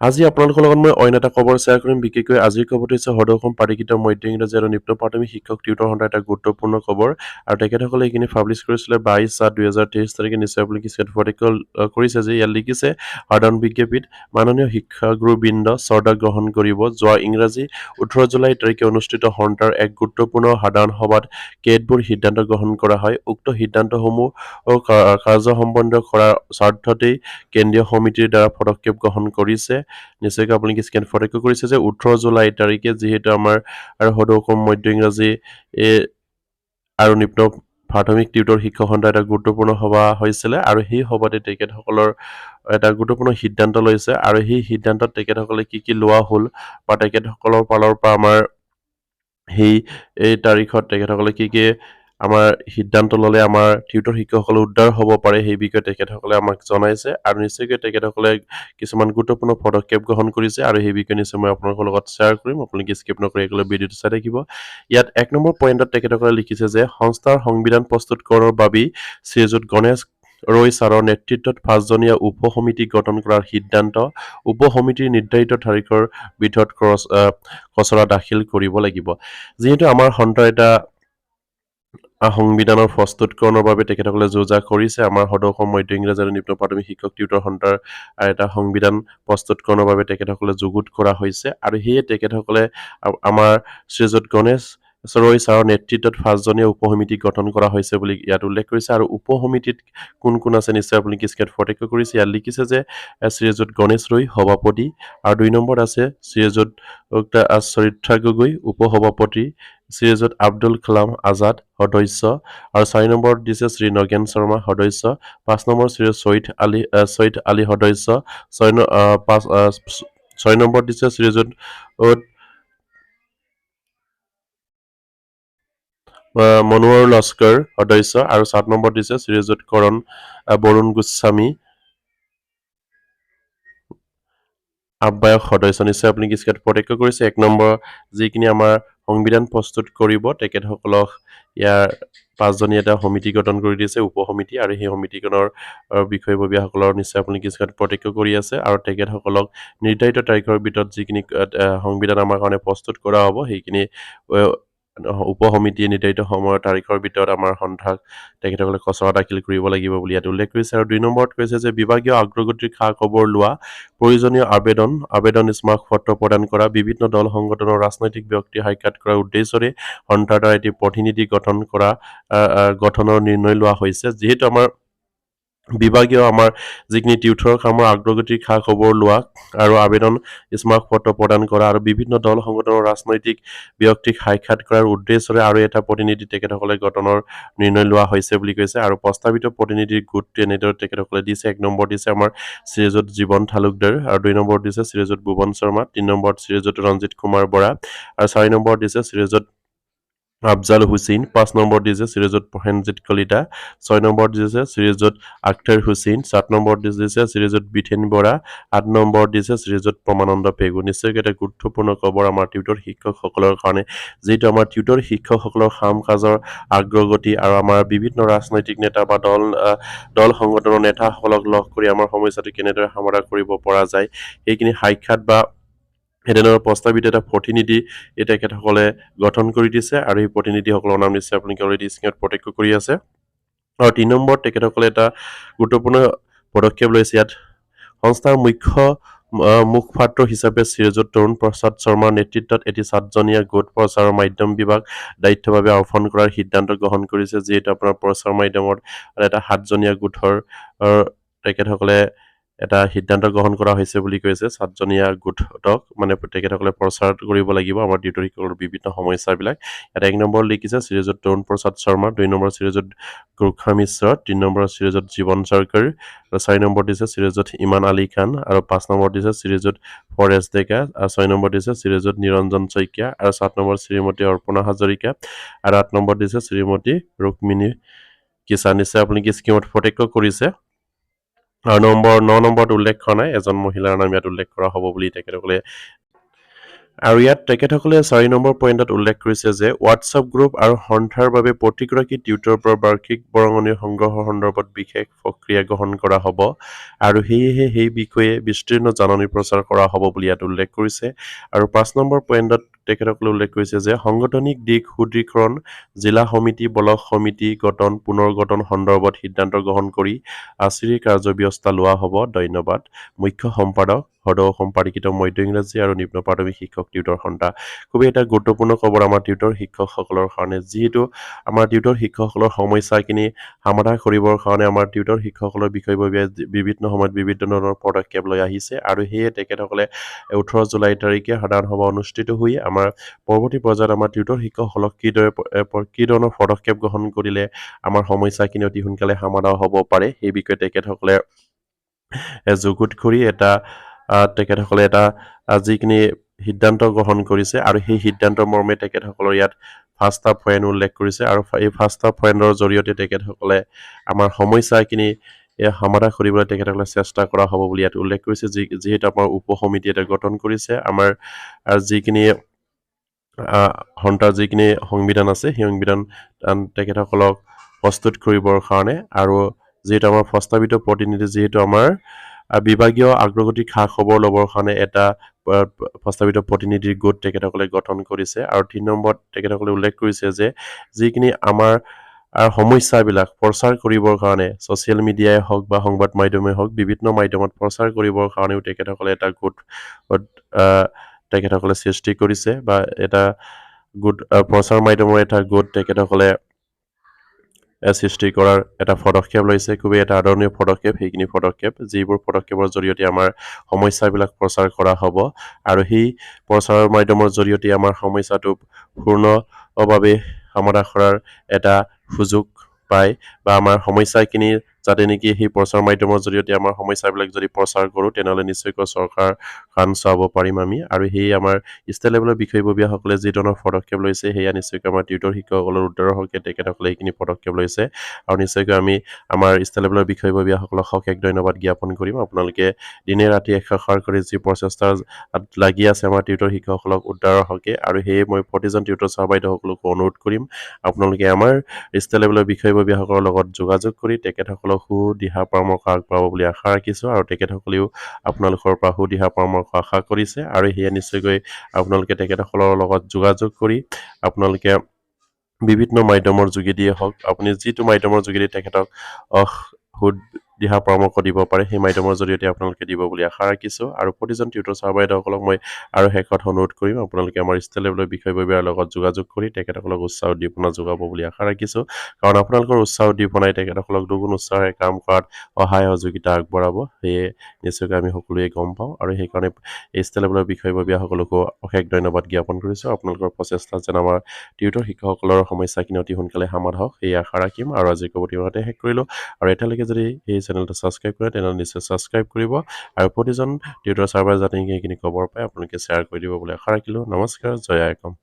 আজি আপোনালোকৰ লগত মই অন্য এটা খবৰ শ্বেয়াৰ কৰিম বিশেষকৈ আজিৰ খবৰটো হৈছে সদৌ অসম পাৰিকৃত মধ্য ইংৰাজী আৰু নিম্ন প্ৰাথমিক শিক্ষক টিউটৰ সন্থাৰ এটা গুৰুত্বপূৰ্ণ খবৰ আৰু তেখেতসকলে এইখিনি পাব্লিছ কৰিছিলে 22/7/2023 তাৰিখে নিশ্চয় আপুনি কিছু ফটিকল কৰিছে যে ইয়াত লিখিছে সাধাৰণ বিজ্ঞপ্তিত মাননীয় শিক্ষাগুৰুবৃন্দ শ্ৰদ্ধা গ্ৰহণ কৰিব যোৱা ইংৰাজী 18 জুলাই তাৰিখে অনুষ্ঠিত সন্থাৰ এক গুৰুত্বপূৰ্ণ সাধাৰণ সভাত কেতবোৰ সিদ্ধান্ত গ্ৰহণ কৰা হয় উক্ত সিদ্ধান্তসমূহ কাৰ্য সম্পন্ন কৰাৰ স্বাৰ্থতেই কেন্দ্ৰীয় সমিতিৰ দ্বাৰা পদক্ষেপ গ্ৰহণ কৰিছে নিশ্চয়কৈ আপুনি কিছুমান ফটো কৰিছে যে 18 জুলাই তাৰিখে যিহেতু আমাৰ আৰু সদৌ অসম মধ্য ইংৰাজী আৰু নিম্ন প্ৰাথমিক টিউটৰ শিক্ষক সন্থাৰ এটা গুৰুত্বপূৰ্ণ সভা হৈছিলে আৰু সেই সভাতে তেখেতসকলৰ এটা গুৰুত্বপূৰ্ণ সিদ্ধান্ত লৈছে আৰু সেই সিদ্ধান্তত তেখেতসকলে কি লোৱা হ'ল বা তেখেতসকলৰ ফালৰ পৰা আমাৰ এই তাৰিখত তেখেতসকলে কি আমাৰ সিদ্ধান্ত ললে আমাৰ টিউটৰ শিক্ষকসকল উদ্ধাৰ হ'ব পাৰে সেই বিষয়ে তেখেতসকলে আমাক জনাইছে আৰু নিশ্চয়কৈ তেখেতসকলে কিছুমান গুৰুত্বপূৰ্ণ পদক্ষেপ গ্ৰহণ কৰিছে আৰু সেই বিষয়ে নিশ্চয় মই আপোনালোকৰ লগত শ্বেয়াৰ কৰিম আপোনালোকে স্কিপ নকৰি একেলগে ভিডিঅ'টো চাই থাকিব ইয়াত 1 নম্বৰ পইণ্টত তেখেতসকলে লিখিছে যে সংস্থাৰ সংবিধান প্ৰস্তুতকৰণৰ বাবে শ্ৰীযুত গণেশ ৰয় ছাৰৰ নেতৃত্বত 5জনীয়া উপ সমিতি গঠন কৰাৰ সিদ্ধান্ত উপ সমিতিৰ নিৰ্ধাৰিত তাৰিখৰ ভিতৰত খচৰা দাখিল কৰিব লাগিব যিহেতু আমাৰ সন্থাৰ এটা সংবিধানৰ প্ৰস্তুতকৰণৰ বাবে তেখেতসকলে যোজা কৰিছে আমাৰ সদৌ অসম মধ্য ইংৰাজী আৰু নিম্ন প্ৰাথমিক শিক্ষক টিউটৰ সন্থাৰ এটা সংবিধান প্ৰস্তুতকৰণৰ বাবে তেখেতসকলে যুগুত কৰা হৈছে আৰু সেয়ে তেখেতসকলে আমাৰ শ্ৰীযুত গণেশ ৰয় ছাৰৰ নেতৃত্বত 5জনীয়া উপ সমিতি গঠন কৰা হৈছে বুলি ইয়াত উল্লেখ কৰিছে আৰু উপ সমিতিত কোন কোন আছে নিশ্চয় আপুনি কিছুমান ফটো কৰিছে ইয়াত লিখিছে যে শ্ৰীযুত গণেশ ৰয় সভাপতি আৰু 2 নম্বৰত আছে শ্ৰীযুত চৰিত্ৰা গগৈ উপ সভাপতি শ্ৰীযুত আব্দুল কালাম আজাদ সদস্য আৰু 4 নম্বৰত দিছে শ্ৰী নগেন শৰ্মা সদস্য 5 নম্বৰ শ্ৰী সৈয়দ আলী সদস্য 6 নম্বৰত দিছে শ্ৰীযুত মনোহৰ লস্কৰ সদস্য আৰু 7 নম্বৰত দিছে শ্ৰীযুত বৰুণ গোস্বামী আহ্বায়ক সদস্য নিশ্চয় আপুনি কিছুমান প্ৰত্যক্ষ কৰিছে 1 নম্বৰ যিখিনি আমাৰ সংবিধান প্ৰস্তুত কৰিব তেখেতসকলক ইয়াৰ 5জনীয়া এটা সমিতি গঠন কৰি দিছে উপ সমিতি আৰু সেই সমিতিখনৰ বিষয়ববীয়াসকলৰ নিশ্চয় আপুনি কিছুমান প্ৰত্যক্ষ কৰি আছে আৰু তেখেতসকলক নিৰ্ধাৰিত তাৰিখৰ ভিতৰত যিখিনি সংবিধান আমাৰ কাৰণে প্ৰস্তুত কৰা হ'ব সেইখিনি উপ সমিতিয়ে নিৰ্ধাৰিত সময়ৰ তাৰিখৰ ভিতৰত আমাৰ সন্থাক তেখেতসকলে খচৰা দাখিল কৰিব লাগিব বুলি ইয়াত উল্লেখ কৰিছে আৰু 2 নম্বৰত কৈছে যে বিভাগীয় অগ্ৰগতিৰ খা খবৰ লোৱা প্ৰয়োজনীয় আবেদন স্মাৰক পত্ৰ প্ৰদান কৰা বিভিন্ন দল সংগঠনৰ ৰাজনৈতিক ব্যক্তি সাক্ষাৎ কৰাৰ উদ্দেশ্যৰে সন্থাৰ দ্বাৰা এটি প্ৰতিনিধি গঠনৰ নিৰ্ণয় লোৱা হৈছে যিহেতু আমাৰ বিভাগীয় আমাৰ যিখিনি টিউটৰৰ কামৰ অগ্ৰগতিৰ খা খবৰ লোৱা আৰু আবেদন স্মাৰক পত্ৰ প্ৰদান কৰা আৰু বিভিন্ন দল সংগঠনৰ ৰাজনৈতিক ব্যক্তিক সাক্ষাৎ কৰাৰ উদ্দেশ্যৰে আৰু এটা প্ৰতিনিধি তেখেতসকলে গঠনৰ নিৰ্ণয় লোৱা হৈছে বুলি কৈছে আৰু প্ৰস্তাৱিত প্ৰতিনিধিৰ গোট এনেদৰে তেখেতসকলে দিছে 1 নম্বৰ দিছে আমাৰ শ্ৰীযুত জীৱন তালুকদাৰ আৰু 2 নম্বৰ দিছে শ্ৰীযুত ভুৱন শৰ্মা 3 নম্বৰত শ্ৰীযুত ৰঞ্জিত কুমাৰ বৰা আৰু 4 নম্বৰত দিছে শ্ৰীযুত আফজাল হুছেইন 5 নম্বৰ দিছে শ্ৰীযুত প্ৰসেনজিৎ কলিতা 6 নম্বৰ দিছে শ্ৰীযুত আখতাৰ হুছেইন 7 নম্বৰ দিছে শ্ৰীযুত বিথেন বৰা 8 নম্বৰ দিছে শ্ৰীযুত প্ৰমানন্দ পেগু নিশ্চয় এটা গুৰুত্বপূৰ্ণ খবৰ আমাৰ টিউটৰ শিক্ষকসকলৰ কাৰণে যেটো আমাৰ টিউটৰ শিক্ষকসকলৰ কাম কাজৰ অগ্ৰগতি আৰু আমাৰ বিভিন্ন ৰাজনৈতিক নেতা বা দল সংগঠনৰ নেতাসকলক লগ কৰি আমাৰ সমস্যাটো কেনেদৰে সমাধান কৰিব পৰা যায় এইখিনি সাক্ষাৎ বা এডেনৰ প্ৰস্তাৱিত এটা প্ৰতিনিধি তেখেতসকলে গঠন কৰি দিছে আৰু এই প্ৰতিনিধিসকলৰ নাম নিশ্চয় আপুনি অলৰেডি স্ক্ৰীনত প্ৰত্যক্ষ কৰি আছে আৰু 3 নম্বৰ তেখেতসকলে এটা গুৰুত্বপূৰ্ণ পদক্ষেপ লৈছে ইয়াত সংস্থাৰ মুখপাত্ৰ হিচাপে শ্ৰীযুত তৰুণ প্ৰসাদ শৰ্মাৰ নেতৃত্বত এটি 7জনীয়া গোট প্ৰচাৰ মাধ্যম বিভাগ দায়িত্বভাৱে আহ্বান কৰাৰ সিদ্ধান্ত গ্ৰহণ কৰিছে যিহেতু আপোনাৰ প্ৰচাৰ মাধ্যমৰ এটা 7জনীয়া গোটৰ তেখেতসকলে এটা সিদ্ধান্ত গ্ৰহণ কৰা হৈছে বুলি কৈছে 7জনীয়া গোটক মানে তেখেতসকলে প্ৰচাৰ কৰিব লাগিব আমাৰ টিউটৰ শিক্ষকৰ বিভিন্ন সমস্যাবিলাক এটা 1 নম্বৰ লিখিছে শ্ৰীযুত তৰুণ প্ৰসাদ শৰ্মা 2 নম্বৰ শ্ৰীযুত গুৰখা মিশ্ৰ 3 নম্বৰ শ্ৰীযুত জীৱন চৰকাৰ আৰু 4 নম্বৰ দিছে শ্ৰীযুত ইমান আলী খান আৰু 5 নম্বৰ দিছে শ্ৰীযুত ফৰেষ্ট ডেকা আৰু 6 নম্বৰ দিছে শ্ৰীযুত নিৰঞ্জন শইকীয়া আৰু 7 নম্বৰ শ্ৰীমতী অৰ্পণা হাজৰিকা আৰু 8 নম্বৰ দিছে শ্ৰীমতী ৰুক্মিণী কিষাণ নিশ্চয় আপুনি কি স্কিমত প্ৰত্যক্ষ কৰিছে আৰু 9 নম্বৰত উল্লেখ কৰা নাই এজন মহিলাৰ নাম ইয়াত উল্লেখ কৰা হ'ব বুলি তেখেতসকলে আৰু ইয়াত তেখেতসকলে 4 নম্বৰ পইণ্টত উল্লেখ কৰিছে যে হোৱাটছআপ গ্ৰুপ আৰু সন্থাৰ বাবে প্ৰতিগৰাকী টিউটৰৰ পৰা বাৰ্ষিক বৰঙণিৰ সংগ্ৰহৰ সন্দৰ্ভত বিশেষ প্ৰক্ৰিয়া গ্ৰহণ কৰা হ'ব আৰু সেয়েহে সেই বিষয়ে বিস্তীৰ্ণ জাননী প্ৰচাৰ কৰা হ'ব বুলি ইয়াত উল্লেখ কৰিছে আৰু 5 নম্বৰ পইণ্টত তেখেতসকলে উল্লেখ কৰিছে যে সাংগঠনিক দিশ সুদৃঢ়কৰণ জিলা সমিতি ব্লক সমিতি গঠন পুনৰ গঠন সন্দৰ্ভত সিদ্ধান্ত গ্ৰহণ কৰি আচিৰি কাৰ্যব্যৱস্থা লোৱা হ'ব ধন্যবাদ মুখ্য সম্পাদক সদৌ সম্পাদিত মধ্য ইংৰাজী আৰু নিম্ন প্ৰাথমিক শিক্ষক টিউটৰ সন্থা খুবেই এটা গুৰুত্বপূৰ্ণ খবৰ আমাৰ টিউটৰ শিক্ষকসকলৰ কাৰণে যিহেতু আমাৰ টিউটৰ শিক্ষকসকলৰ সমস্যাখিনি সমাধান কৰিবৰ কাৰণে আমাৰ টিউটৰ শিক্ষকসকলৰ বিষয়ববীয়া বিভিন্ন সময়ত বিভিন্ন ধৰণৰ পদক্ষেপ লৈ আহিছে আৰু সেয়ে তেখেতসকলে 18 জুলাই তাৰিখে সাধাৰণ সভা অনুষ্ঠিত হৈ আমাৰ পৰৱৰ্তী পৰ্যায়ত আমাৰ টিউটৰ শিক্ষকসকলক কি ধৰণৰ পদক্ষেপ গ্ৰহণ কৰিলে আমাৰ সমস্যাখিনি অতি সোনকালে সমাধান হ'ব পাৰে সেই বিষয়ে তেখেতসকলে যুগুত কৰি তেখেতসকলে এটা যিখিনি সিদ্ধান্ত গ্ৰহণ কৰিছে আৰু সেই সিদ্ধান্তৰ মৰ্মে তেখেতসকলৰ ইয়াত ফাৰ্ষ্ট পইণ্ট উল্লেখ কৰিছে আৰু এই ফাৰ্ষ্ট পইণ্টৰ জৰিয়তে তেখেতসকলে আমাৰ সমস্যাখিনি সমাধান কৰিবলৈ তেখেতসকলে চেষ্টা কৰা হ'ব বুলি ইয়াত উল্লেখ কৰিছে যিহেতু আমাৰ উপসমিতি এটা গঠন কৰিছে আমাৰ যিখিনি সন্থাৰ যিখিনি সংবিধান আছে সেই সংবিধান তেখেতসকলক প্ৰস্তুত কৰিবৰ কাৰণে আৰু যিহেতু আমাৰ প্ৰস্তাৱিত প্ৰতিনিধি যিহেতু আমাৰ বিভাগীয় আগ্ৰগতিক খা খবৰ ল'বৰ কাৰণে এটা প্ৰস্তাৱিত প্ৰতিনিধিৰ গোট তেখেতসকলে গঠন কৰিছে আৰু 3 নম্বৰত তেখেতসকলে উল্লেখ কৰিছে যে যিখিনি আমাৰ সমস্যাবিলাক প্ৰচাৰ কৰিবৰ কাৰণে ছ'চিয়েল মিডিয়াই হওক বা সংবাদ মাধ্যমেই হওক বিভিন্ন মাধ্যমত প্ৰচাৰ কৰিবৰ কাৰণেও তেখেতসকলে এটা গোট তেখেতসকলে সৃষ্টি কৰিছে বা এটা গোট প্ৰচাৰ মাধ্যমৰ এটা গোট তেখেতসকলে সৃষ্টি কৰাৰ এটা পদক্ষেপ লৈছে খুবেই এটা আদৰণীয় পদক্ষেপ সেইখিনি পদক্ষেপ যিবোৰ পদক্ষেপৰ জৰিয়তে আমাৰ সমস্যাবিলাক প্ৰচাৰ কৰা হ'ব আৰু সেই প্ৰচাৰৰ মাধ্যমৰ জৰিয়তে আমাৰ সমস্যাটো পূৰ্ণভাৱে সমাধান কৰাৰ এটা সুযোগ পায় বা আমাৰ সমস্যাখিনি যাতে নেকি সেই প্ৰচাৰ মাধ্যমৰ জৰিয়তে আমাৰ সমস্যাবিলাক যদি প্ৰচাৰ কৰোঁ তেনেহ'লে নিশ্চয়কৈ চৰকাৰ কাণ চাব পাৰিম আমি আৰু সেই আমাৰ ষ্টেট লেভেলৰ বিষয়ববীয়াসকলে যি ধৰণৰ পদক্ষেপ লৈছে সেয়া নিশ্চয়কৈ আমাৰ টিউটৰ শিক্ষকসকলৰ উত্তৰৰ হকে তেখেতসকলে এইখিনি পদক্ষেপ লৈছে আৰু নিশ্চয়কৈ আমি আমাৰ ষ্টেট লেভেলৰ বিষয়ববীয়াসকলক অশেষ ধন্যবাদ জ্ঞাপন কৰিম আপোনালোকে দিনে ৰাতি একাকাৰ কৰি যি প্ৰচেষ্টাৰ লাগি আছে আমাৰ টিউটৰ শিক্ষকসকলক উদ্ধাৰৰ হকে আৰু সেয়ে মই প্ৰতিজন টিউটৰ ছাৰ বাইদেউসকলকো অনুৰোধ কৰিম আপোনালোকে আমাৰ ষ্টেট লেভেলৰ বিষয়ববীয়াসকলৰ লগত যোগাযোগ কৰি তেখেতসকলক সুদিহা পৰামৰ্শ আগবঢ়াব বুলি আশা ৰাখিছোঁ আৰু তেখেতসকলেও আপোনালোকৰ পৰা সুদিহা পৰামৰ্শ আশা কৰিছে আৰু সেয়ে নিশ্চয়কৈ আপোনালোকে তেখেতসকলৰ লগত যোগাযোগ কৰি আপোনালোকে বিভিন্ন মাধ্যমৰ যোগেদিয়ে হওক আপুনি যিটো মাধ্যমৰ যোগেদি তেখেতক দিহা পৰামৰ্শ দিব পাৰে সেই মাধ্যমৰ জৰিয়তে আপোনালোকে দিব বুলি আশা ৰাখিছোঁ আৰু প্ৰতিজন টিউটৰ ছাৰ বাইদেউসকলক মই আৰু শেষত অনুৰোধ কৰিম আপোনালোকে আমাৰ ষ্টেট লেভেলৰ বিষয়ববীয়াৰ লগত যোগাযোগ কৰি তেখেতসকলক উৎসাহ উদ্দীপনা যোগাব বুলি আশা ৰাখিছোঁ কাৰণ আপোনালোকৰ উৎসাহ উদ্দীপনাই তেখেতসকলক দুগুণ উৎসাহেৰে কাম কৰাত সহায় সহযোগিতা আগবঢ়াব সেয়ে নিশ্চয়কৈ আমি সকলোৱে গম পাওঁ আৰু সেইকাৰণে এই ষ্টেট লেভেলৰ বিষয়ববীয়াসকলকো অশেষ ধন্যবাদ জ্ঞাপন কৰিছোঁ আপোনালোকৰ প্ৰচেষ্টা যেন আমাৰ টিউটৰ শিক্ষকসকলৰ সমস্যাখিনি অতি সোনকালে সমাধান হওক সেই আশা ৰাখিম আৰু আজিৰ কবটি ইমানতে শেষ কৰিলোঁ আৰু এতিয়ালৈকে যদি এই চেনেলটো ছাবস্ক্ৰাইব কৰে তেনেহ'লে নিশ্চয় ছাবস্ক্ৰাইব কৰিব আৰু প্ৰতিজন টিউটৰ ছাৰ বাইদেউ যাতে সেইখিনি খবৰ পায় আপোনালোকে শ্বেয়াৰ কৰি দিব বুলি আশা ৰাখিলোঁ নমস্কাৰ জয় আইকম